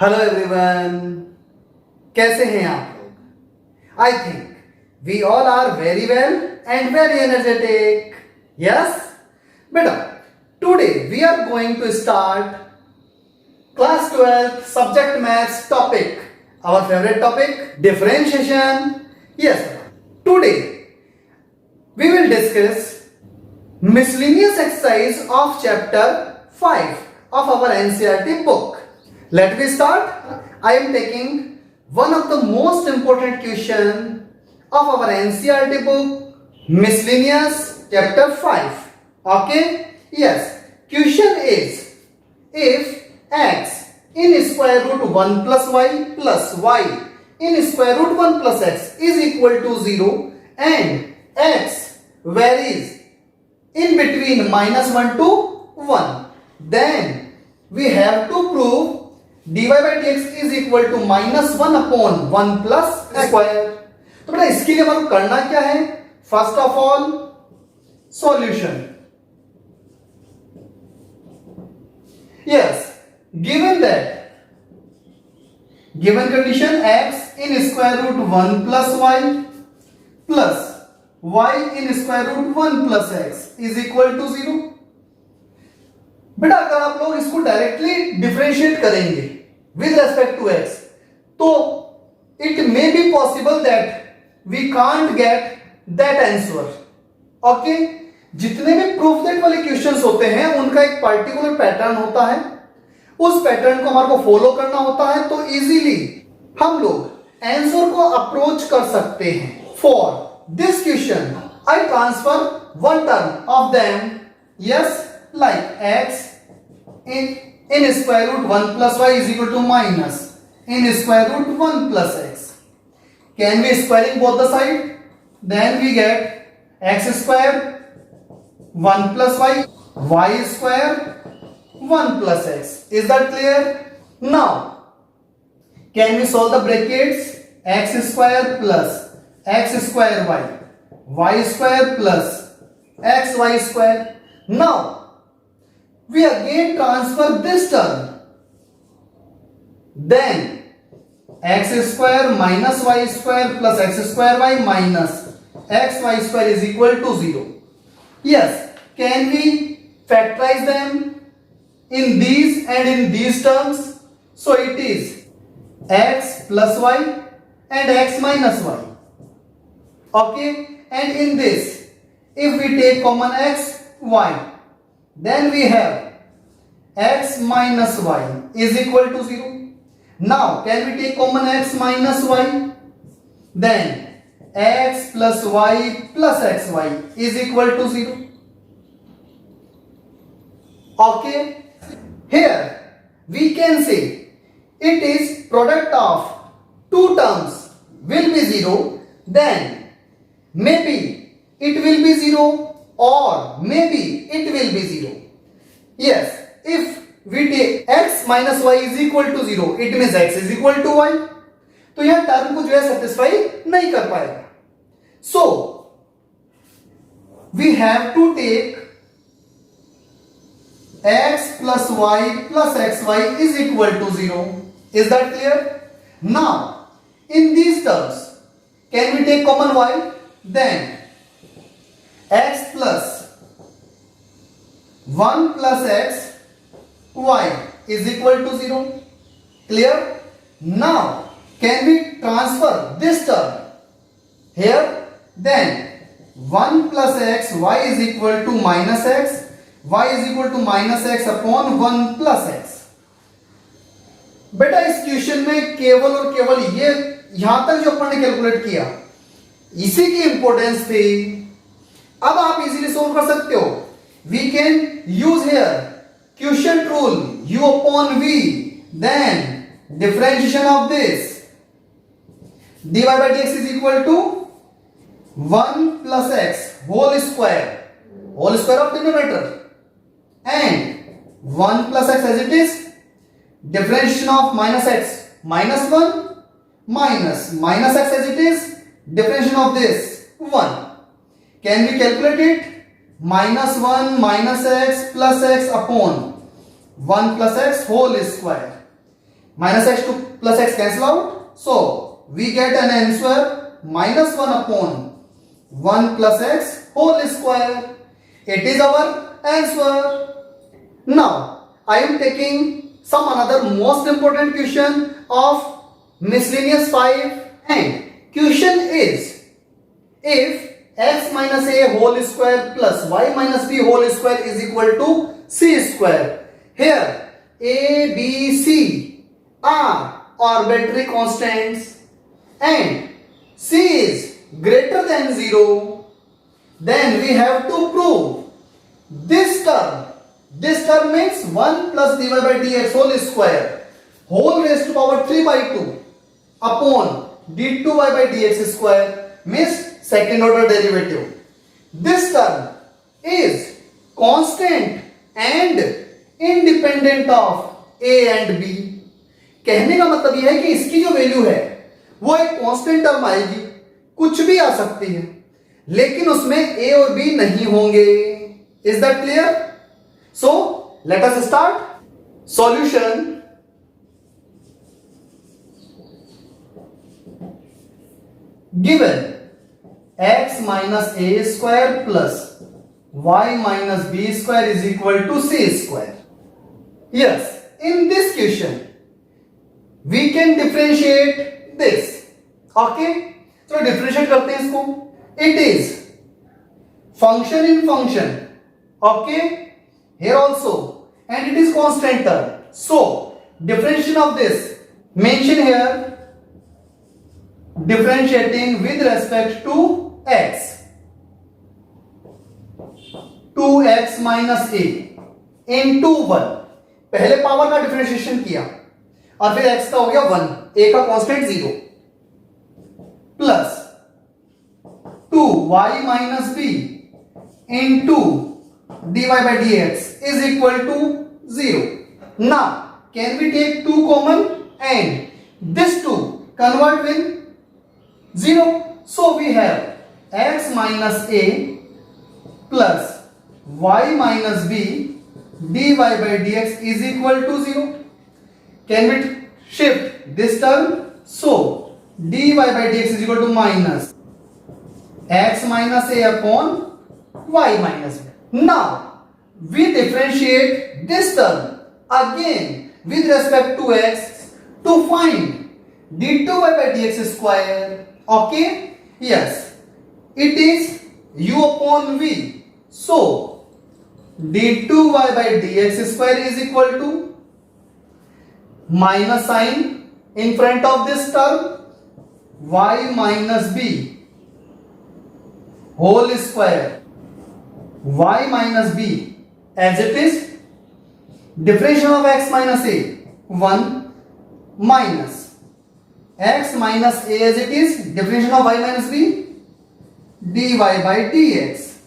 Hello everyone, कैसे हैं आप लोग? I think we all are very well and very energetic. Yes बेटा, today we are going to start class 12 subject maths topic, our favorite topic, differentiation. Yes, today we will discuss miscellaneous exercise of chapter 5 of our NCERT book. Let me start. I am taking one of the most important question of our NCERT book, miscellaneous chapter 5. Okay? Yes. Question is, if x in square root 1 plus y in square root 1 plus x is equal to 0 and x varies in between minus 1 to 1, then we have to prove dy by dx is equal to minus 1 upon 1 plus square. तो बेटा इसके लिए हमें करना क्या है? First of all solution. Yes, given condition x in square root 1 plus y in square root 1 plus x is equal to 0. बेटा अगर आप लोग इसको डायरेक्टली डिफरेंशिएट करेंगे विद रेस्पेक्ट टू x, तो it may be possible that we can't get that answer. Okay, जितने भी proof that वाले क्वेश्चंस होते हैं उनका एक पर्टिकुलर पैटर्न होता है. उस पैटर्न को हमारे को फॉलो करना होता है, तो इजीली हम लोग आंसर को अप्रोच कर सकते हैं. For this question I transfer one term of them, yes, like x in square root 1 plus y is equal to minus in square root 1 plus x. Can we squaring both the side? Then we get x square 1 plus y square 1 plus x. Is that clear? Now can we solve the brackets? X square plus x square y square plus xy square. Now we again transfer this term, then x square minus y square plus x square y minus xy square is equal to 0. Yes, can we factorize them in these and in these terms? So it is x plus y and x minus y. Okay, and in this if we take common x, y, then we have x minus y is equal to 0. Now can we take common x minus y? Then x plus y plus xy is equal to 0. Okay, here we can say it is product of two terms will be 0, then maybe it will be 0 or maybe it will be 0. Yes, if we take x minus y is equal to 0, it means x is equal to y. तो यह term को जो है satisfy नहीं कर पाएगा. So we have to take x plus y plus xy is equal to 0. Is that clear? Now in these terms can we take common y? Then x plus 1 plus x y is equal to 0. Clear? Now can we transfer this term here? Then 1 plus x y is equal to minus x, y is equal to minus x upon 1 plus x. बेटा इस question में केवल और केवल ये यहां तक जो अपन ने कैलकुलेट किया इसी की इंपॉर्टेंस थी. अब आप इजीली सोल्व कर सकते हो. We can use here quotient rule, u upon v, then differentiation of this dy by dx is equal to 1 plus x whole square of denominator and 1 plus x as it is, differentiation of minus x minus 1 minus x as it is, differentiation of this 1. Can we calculate it? minus 1 minus x plus x upon 1 plus x whole square minus x to plus x cancel out, so we get an answer minus 1 upon 1 plus x whole square. It is our answer. Now I am taking some another most important question of miscellaneous 5, and question is, if x minus a whole square plus y minus b whole square is equal to c square, here a, b, c are arbitrary constants and c is greater than 0, then we have to prove this term. This term means 1 plus dy by dx whole square whole raised to power 3 by 2 upon d2y by dx square means second order derivative. This term is constant and independent of a and b. कहने का मतलब यह है कि इसकी जो value है वो एक कांस्टेंट टर्म आएगी, कुछ भी आ सकती है, लेकिन उसमें a और b नहीं होंगे. Is that clear? So let us start. Solution. Given x minus a square plus y minus b square is equal to c square. Yes, in this question we can differentiate this. Okay, तो differentiate करते हैं इसको. It is function in function. Okay, here also, and it is constant term. So differentiation of this mention here, differentiating with respect to x, 2x minus a into 1. पहले power का differentiation किया और फिर x का हो गया 1, a का constant 0, plus 2y minus b into dy by dx is equal to 0. Now can we take 2 common and this 2 convert with 0? So we have x minus a plus y minus b dy by dx is equal to 0. Can we shift this term? So dy by dx is equal to minus x minus a upon y minus b. Now we differentiate this term again with respect to x to find d2y by dx square. Okay, yes, it is u upon v. So d2y by dx square is equal to minus sign in front of this term y minus b whole square, y minus b as it is, differentiation of x minus a 1 minus x minus a as it is, differentiation of y minus b dy by dx.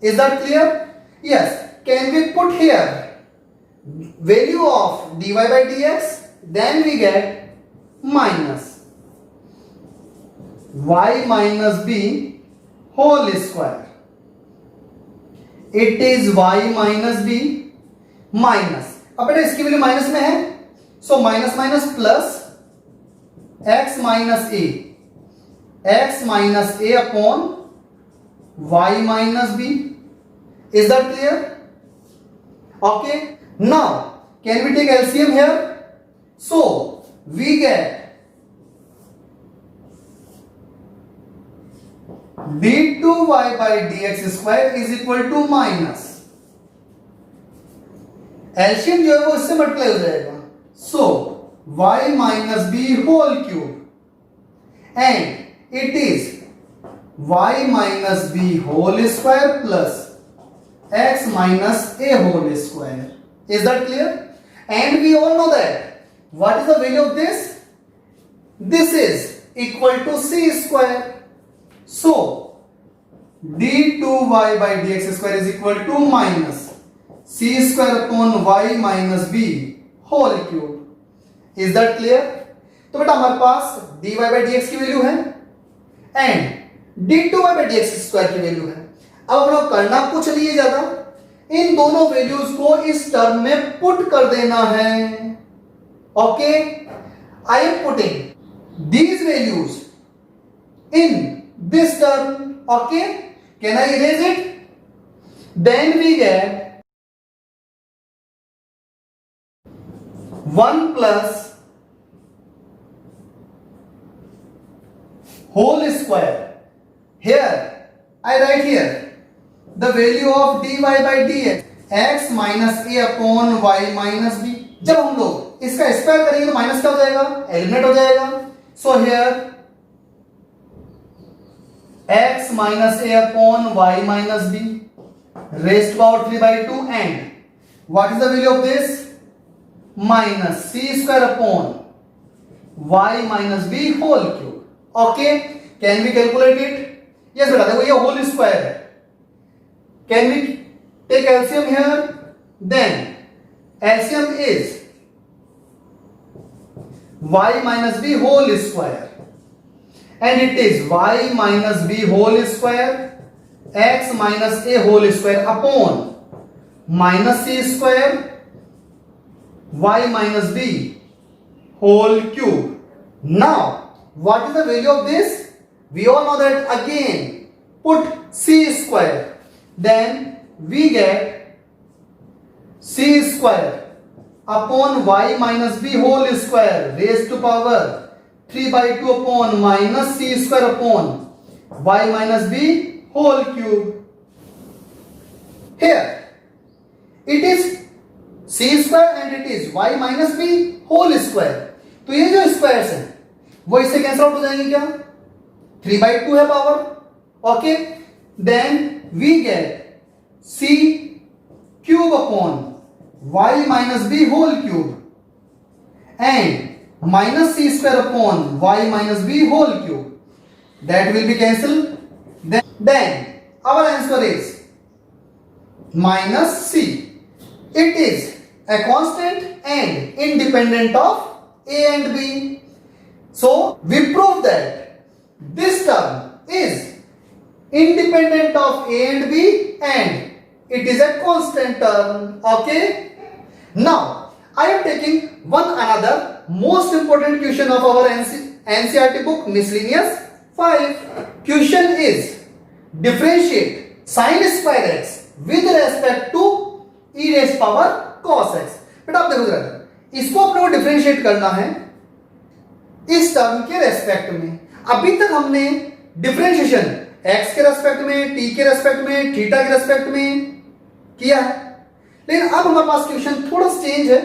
Is that clear? Yes. Can we put here value of dy by dx? Then we get minus y minus b whole square. It is y minus b minus, अब बेटा इसकी value minus में है, so minus minus plus x minus a upon y minus b. Is that clear? Okay, now can we take LCM here? So we get d2y by dx square is equal to minus, LCM जो है वो इससे multiply हो जाएगा, so y minus b whole cube and it is y minus b whole square plus x minus a whole square. Is that clear? And we all know that what is the value of this? This is equal to c square. So d2y by dx square is equal to minus c square upon y minus b whole cube. Is that clear? तो बेटा हमारे पास dy by dx की value है and d2y by dx square की value है. अब हम लोग करना कुछ नहीं है ज्यादा, इन दोनों वैल्यूज को इस टर्म में पुट कर देना है. Okay, I am putting these values in this term. Okay, can I erase it? Then we get 1 plus whole square. Here I write here the value of dy by dx x minus a upon y minus b. जब हम लोग इसका square करेंगे तो minus क्या हो जाएगा, eliminate हो जाएगा. So here x minus a upon y minus b raised to power 3 by 2 and what is the value of this? Minus c square upon y minus b whole cube. Okay, can we calculate it? Yes बेटा, देखो ये whole square है. Can we take LCM here? Then LCM is y minus b whole square and it is y minus b whole square x minus a whole square upon minus c square y minus b whole cube. Now what is the value of this? We all know that. Again put c square, then we get c square upon y minus b whole square raised to power 3 by 2 upon minus c square upon y minus b whole cube. Here it is c square and it is y minus b whole square. तो ये जो squares हैं वो इससे cancel out हो जाएंगे क्या? 3 by 2 है power. Okay, then we get c cube upon y minus b whole cube and minus c square upon y minus b whole cube. That will be cancelled. Then our answer is minus c. It is a constant and independent of a and b. So we prove that this term is independent of a and b and it is a constant term. Okay, now I am taking one another most important question of our NCERT book Miscellaneous 5. Question is differentiate sin square x with respect to e raised power cos x. बेटा आप देखो जरा, इसको अपने को differentiate करना है इस टर्म के रेस्पेक्ट में. अभी तक हमने डिफरेंशिएशन x के रेस्पेक्ट में, t के रेस्पेक्ट में, थीटा के रेस्पेक्ट में किया है, लेकिन अब हमारे पास क्वेश्चन थोड़ा चेंज है.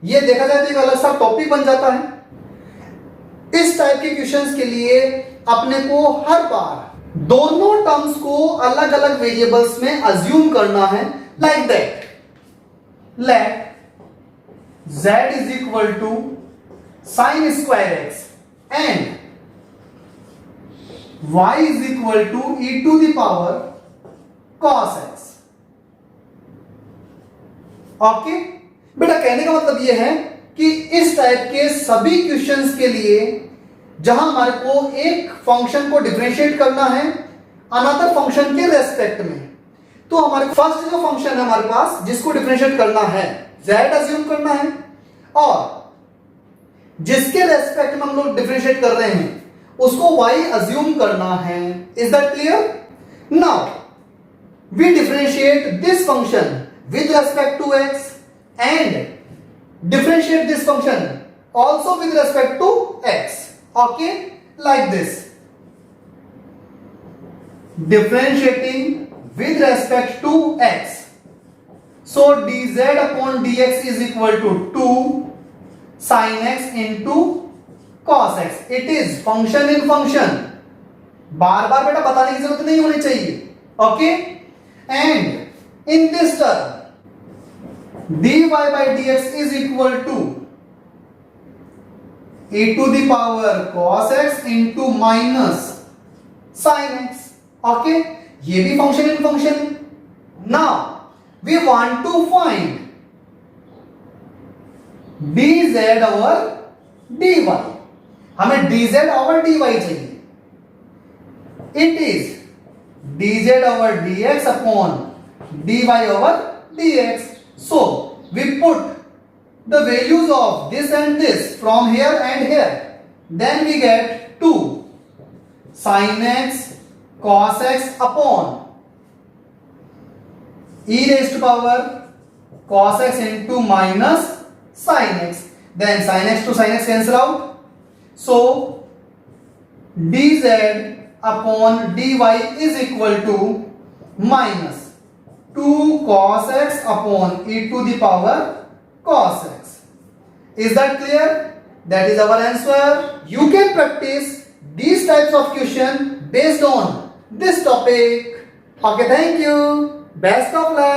ये देखा जाए तो एक अलग सा टॉपिक बन जाता है. इस टाइप के क्वेश्चंस के लिए अपने को हर बार दोनों टर्म्स को अलग अलग वेरिएबल्स में अज्यूम करना है. Like that, let z is equal to sin square x and y is equal to e to the power cos x. Okay बेटा, कहने का मतलब यह है कि इस टाइप के सभी क्वेश्चंस के लिए जहां हमारे को एक फंक्शन को डिफरेंशिएट करना है अनदर फंक्शन के रेस्पेक्ट में, तो हमारे फर्स्ट जो फंक्शन है हमारे पास जिसको डिफरेंशिएट करना है z अज्यूम करना है और जिसके रेस्पेक्ट में हम लोग डिफरेंशिएट कर रहे हैं उसको y अज्यूम करना है. Is that clear? Now we differentiate this function with respect to x and differentiate this function also with respect to x. Okay, like this, differentiating with respect to x. So dz upon dx is equal to 2 sin x into cos x. It is function in function. बार बार बेटा बताने की जरूरत नहीं होनी चाहिए. Okay, and in this term dy by dx is equal to e to the power cos x into minus sin x. Okay, ये भी function in function. Now we want to find dz over dy. हमें dz over dy चाहिए. It is dz over dx upon dy over dx. So we put the values of this and this from here and here, then we get 2 sin x cos x upon e raised to power cos x into minus sin x. Then sin x to sin x cancel out. So dz upon dy is equal to minus 2 cos x upon e to the power cos x. Is that clear? That is our answer. You can practice these types of question based on this topic. Okay, thank you. Best of luck.